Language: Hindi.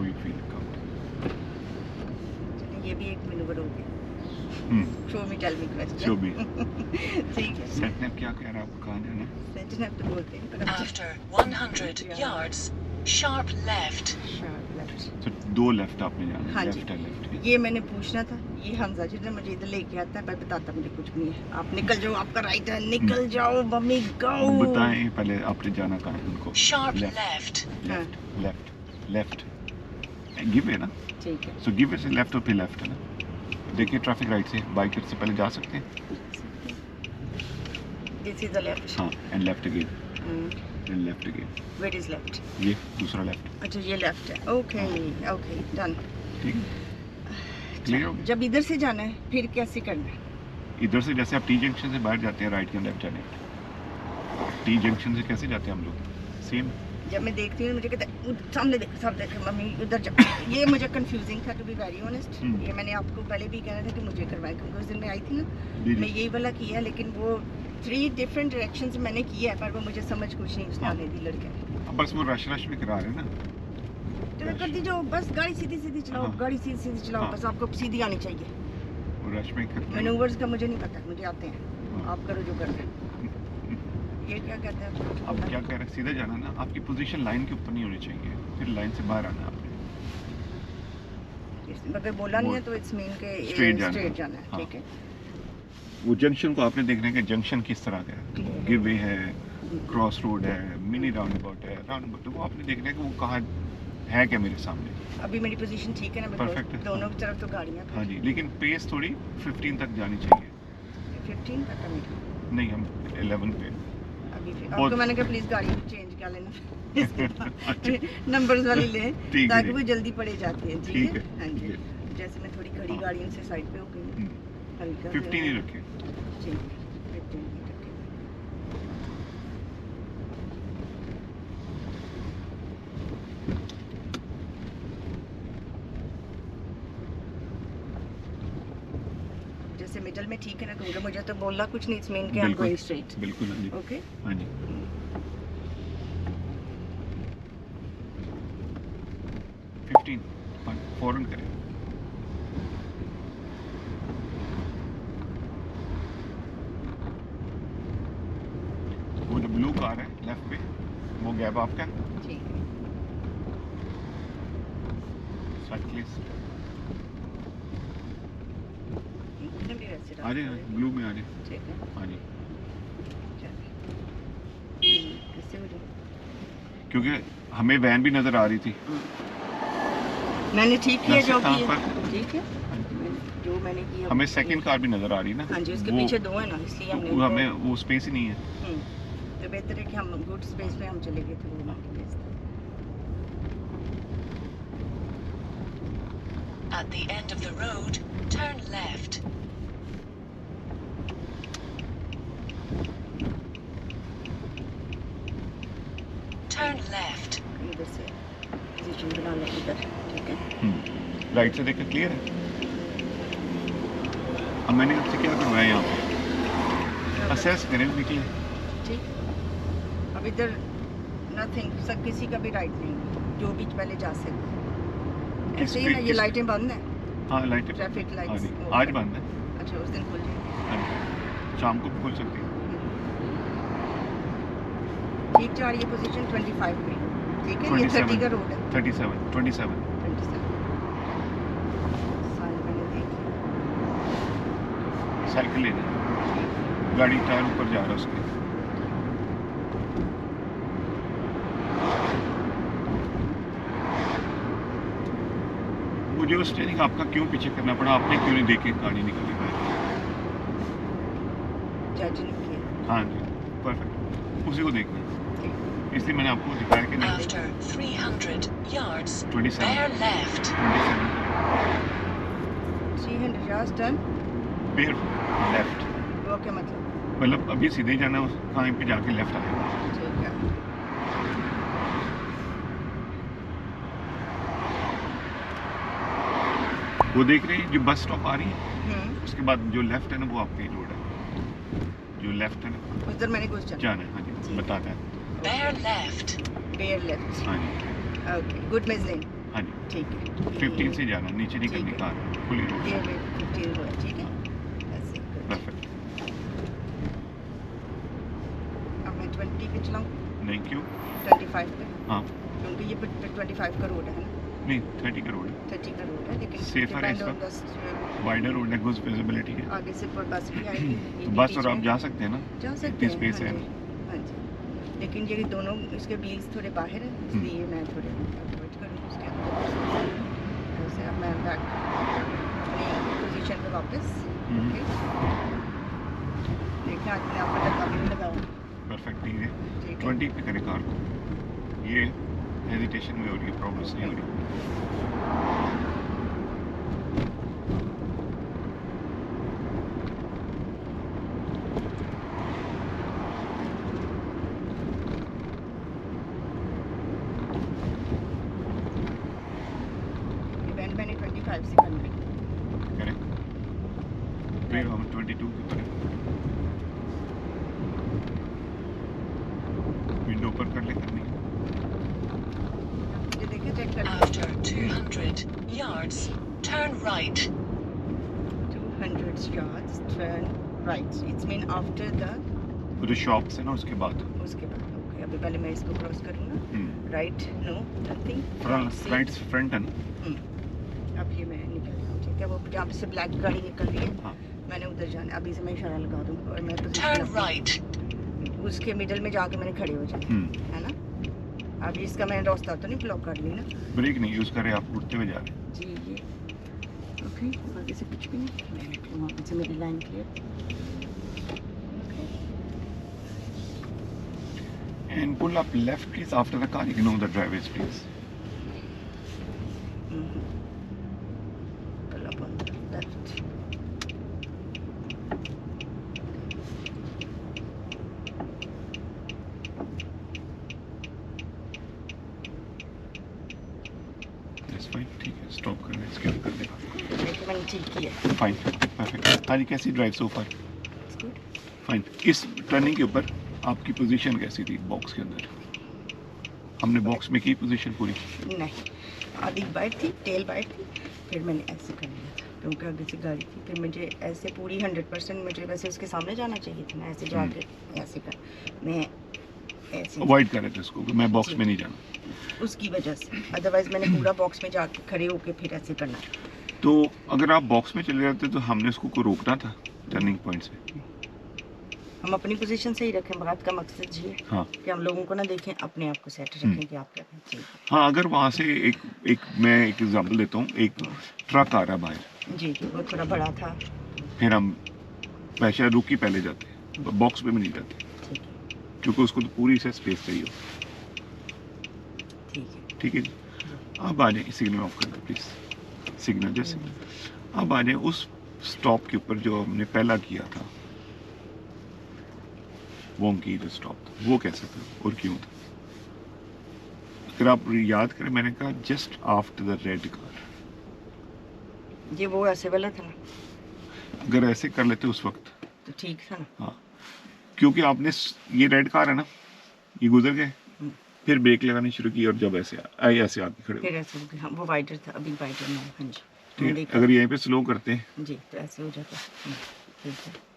हाउ यू फील कम। ये भी एक मैनूवर हो गया। Show me tell me question. Show me. ठीक है। सेटनैप क्या कह रहा है, आपको कहाँ जाना है? सेटनैप तो बोलते हैं पर After 100 yards, sharp left. Sharp left. तो 2 लेफ्ट आपने जाना है, हाँ जी। लेफ्ट है लेफ्ट। ये मैंने पूछना था, ये हमजा जी ने मुझे इधर लेके आता है पर बताता मुझे कुछ नहीं है। आप निकल जाओ, आपका राइट है, निकल जाओ मम्मी गो। बताएं पहले आपने जाना कहाँ है उनको। Sharp left. Left left left give है ना, ठीक है। सो गिव से लेफ्ट और फिर लेफ्ट है ना। देखिए ट्रैफिक राइट से बाइक से पहले जा सकते हैं। This is the left. हाँ and left again and left again. Where is left? ये दूसरा लेफ्ट। अच्छा ये लेफ्ट है। Okay okay done. ठीक है क्लियर हो गया। जब इधर से जाना है फिर कैसे करना है? इधर से जैसे आप टी जंक्शन से बाहर जाते हैं राइट या लेफ्ट जाने, टी जंक्शन से कैसे जाते हैं हम लोग सेम। जब मैं देखती हूँ मुझे कहते हैं सामने देखो सामने देखो मम्मी उधर जा। ये मुझे कंफ्यूजिंग था टू बी वेरी ऑनेस्ट। ये मैंने आपको पहले भी कहना था कि मुझे करवाएं क्योंकि उस दिन मैं आई थी ना, मैं यही वाला किया लेकिन वो 3 डिफरेंट डायरेक्शंस मैंने किया है पर वो मुझे समझ कुछ नहीं उसने आने दी लड़के। अब बस वो रश में करा रहे हैं ना। तो कर दीजिए बस गाड़ी सीधी सीधी चलाओ, गाड़ी सीधी सीधी चलाओ, बस आपको सीधी आनी चाहिए। वो रश में करते हैं। मैनूवर्स का मुझे नहीं पता, मुझे आते हैं। आप करो जो करना है। ये क्या कहते हैं? अब क्या कह रहे हैं, सीधा जाना ना, आपकी पोजीशन लाइन के ऊपर नहीं होनी चाहिए, फिर लाइन से बाहर आना आपने। अगर बोला नहीं है तो इट्स मीन के स्ट्रेट जाना है। ठीक है। वो जंक्शन को आपने देखना है कि जंक्शन किस तरह का है, गिव वे है, क्रॉस रोड है, मिनी राउंड अबाउट है, राउंड अबाउट, तो वो आपने देखना है कि वो कहाँ है क्या मेरे सामने। अभी मेरी पोजीशन ठीक है ना? परफेक्ट है। दोनों की तरफ तो गाड़ियाँ। हाँ जी, लेकिन पेस थोड़ी 15 तक जानी चाहिए। 15 तक का नहीं हम 11 पे। अभी फिर आपको मैंने कहा प्लीज गाड़ी चेंज कर लेना नंबर्स वाली ले ताकि वो जल्दी पड़े जाते हैं। ठीक है। हाँ जी, जैसे मैं थोड़ी खड़ी गाड़ियों से साइड पे हो गई हल्का 15 ही रखे। ठीक है 15 ही रखे। जैसे मिडल में ठीक है ना क्योंकि मुझे तो बोलना कुछ नहीं, इट्स मीन कि आई एम गोइंग स्ट्रेट। बिल्कुल हाँ जी। ओके हाँ जी 15 फौरन करें। वो जो ब्लू कार है लेफ्ट पे वो गैप आपका। ठीक है। साइकिलिस्ट इधर भी वैसे आ जाए, ब्लू में आ जाए। ठीक है। हाँ जी कैसे हो जाए क्योंकि हमें वैन भी नजर आ रही थी। मैंने ठीक किया जो किया। ठीक है जो मैंने किया। हमें सेकंड कार भी नजर आ रही है ना। हाँ जी उसके पीछे 2 है ना इसलिए हमने वो हमें वो स्पेस ही नहीं है। तो बेहतर है कि हम गुड स्पेस में हम चले गए थे वो market place. At the end of the road, turn left. Turn left. इधर से पोजीशन बना ले इधर। ठीक है। राइट से देखकर क्लियर है। अब मैंने आपसे क्या करवाया यहाँ पे, असेस करें निकले। ठीक अब इधर नथिंग सब किसी का भी राइट नहीं, जो बीच पहले जा सकते। ऐसे ही ना ये लाइटें बंद हैं। हाँ लाइटें ट्रैफिक लाइट्स आज बंद है। अच्छा उस दिन खुल जाएंगी। शाम को खोल सकते हैं। ठीक जा रही है पोजीशन 25 पे। ठीक है ये 30 का रोड है। 27 27 साइड मैंने देख लिया। साइकिल लेना, गाड़ी टायर ऊपर जा रहा है उसके। मुझे वो स्टीयरिंग आपका क्यों पीछे करना पड़ा, आपने क्यों नहीं देखे गाड़ी निकली बाहर? जज ने किया। हाँ जी परफेक्ट, उसी को देखना है। इसलिए मैंने आपको दिखाया कि नहीं। After 300 yards, 27 bear left. 300 yards turn bear left, वो क्या मतलब अभी सीधे जाना है, कहीं पे जाके लेफ्ट आएगा। ठीक है। वो देख रहे हैं जो बस स्टॉप आ रही है, उसके बाद जो लेफ्ट है ना वो आपकी रोड है, जो लेफ्ट है ना उधर मैंने कुछ जाना है। हाँ जी बताता है। Bear left. Bear left. हाँ जी ओके गुड मेज लेन। हाँ जी ठीक है 15 से जाना, नीचे नहीं करनी कार, खुली रोड। ये 15 हो है, ठीक है ऐसे। परफेक्ट। अब मैं 20 पे चलाऊँ? नहीं, क्यों? 25 पे, हाँ क्योंकि ये 25 का रोड है ना। नहीं, 30 का रोड है, 30 का रोड है, लेकिन Safer है इस depend on वक्त। the- वाइडर रोड है, गुड विजिबिलिटी है। आगे से पर बस भी आएगी, तो बस और आप जा सकते हैं ना, जा सकते इतनी हैं, स्पेस है। हाँ जी, हाँ जी। लेकिन ये दोनों इसके व्हील्स थोड़े बाहर हैं, इसलिए मैं थोड़े अवॉइड करूँगी उसके अंदर। ऐसे अब मैं बैक अपनी पोजीशन पे वापस। ओके, देखिए आज मैंने आपको धक्का भी नहीं लगाया। परफेक्ट, ठीक है। ठीक है 20 पे करें कार को, ये हेजिटेशन में हो रही है, प्रॉब्लम्स नहीं हो रही। इवेंट मैंने 25 से करना है। करें, फिर हम 22 पे करें। विंडो ऊपर कर ले, करनी है। ये देखिए चेक कर After 200 yards, turn right. 200 yards turn right, it's mean after the, वो जो शॉप्स है ना उसके बाद उसके बाद। ओके, अभी पहले मैं इसको क्रॉस करूँगा। Right, no nothing, right front है ना। अब ये मैं निकल रहा हूँ, ठीक है। वो जहाँ से ब्लैक गाड़ी निकल रही है, हाँ मैंने उधर जाना है। अभी से मैं इशारा लगा दूँ और मैं Turn position right. उसके मिडल में जाके मैंने खड़े हो जाना है ना। अब इसका मैंने रास्ता तो नहीं ब्लॉक कर ली ना। ब्रेक नहीं यूज करे, आप उड़ते हुए जा रहे हैं। जी ये ओके, आगे से कुछ भी नहीं, मैं निकलूँ आगे से, मेरी line clear. And pull up left please after the car, ignore the driveways please. Pull up on the left. That's fine, ठीक है, स्टॉप कर लें, स्किप कर देगा। देखिए मैंने ठीक किया। Fine, perfect. आज कैसी drive so far? It's good. Fine. इस टर्निंग के ऊपर आपकी पोजीशन कैसी थी बॉक्स के अंदर? हमने बॉक्स में की पोजीशन पूरी? नहीं, आधी बाइट थी, टेल बाइट थी, फिर मैंने ऐसे कर लिया था क्योंकि आगे से गाड़ी थी। फिर मुझे ऐसे पूरी 100% मुझे वैसे उसके सामने जाना चाहिए था ना, ऐसे जाके ऐसे कर, मैं ऐसे अवॉइड कर रहे थे उसको कि मैं बॉक्स में नहीं जाना। उसकी वजह से, अदरवाइज मैंने पूरा बॉक्स में जाके खड़े होके फिर ऐसे करना। तो अगर आप बॉक्स में चले जाते तो हमने उसको को रोकना था टर्निंग पॉइंट से। हम अपनी पोजीशन से ही रखें, बात का मकसद ये है हाँ कि हम लोगों को ना देखें, अपने आप को सेट रखें कि आप क्या करना चाहिए। हाँ, अगर वहाँ से एक मैं एक एग्जांपल देता हूँ, एक ट्रक आ रहा है बाहर, जी जी, वो थोड़ा बड़ा था। फिर हम वैसे रुक ही पहले जाते हैं, बॉक्स में भी नहीं जाते, ठीक है क्योंकि उसको तो पूरी से स्पेस चाहिए। ठीक है। ठीक है जी, आप आ जाए, सिग्नल ऑफ कर दो प्लीज़, सिग्नल जैसे। अब आ जाए उस स्टॉप के ऊपर जो हमने पहला किया था, वोंकी जो स्टॉप था, वो कैसा था और क्यों था? अगर आप याद करें, मैंने कहा just after the red car. ये वो ऐसे वाला था ना, अगर ऐसे कर लेते उस वक्त, तो ठीक था ना। हाँ, क्योंकि आपने ये रेड कार है ना, ये गुजर गए, फिर ब्रेक लगानी शुरू की और जब ऐसे आए, ऐसे आके खड़े हो। फिर ऐसे हो गया, हाँ, वो वाइडर था, अभी वाइडर नहीं। हाँ जी, ठीक है, अगर यहीं पे स्लो करते हैं जी तो ऐसे हो जाता। ठीक है।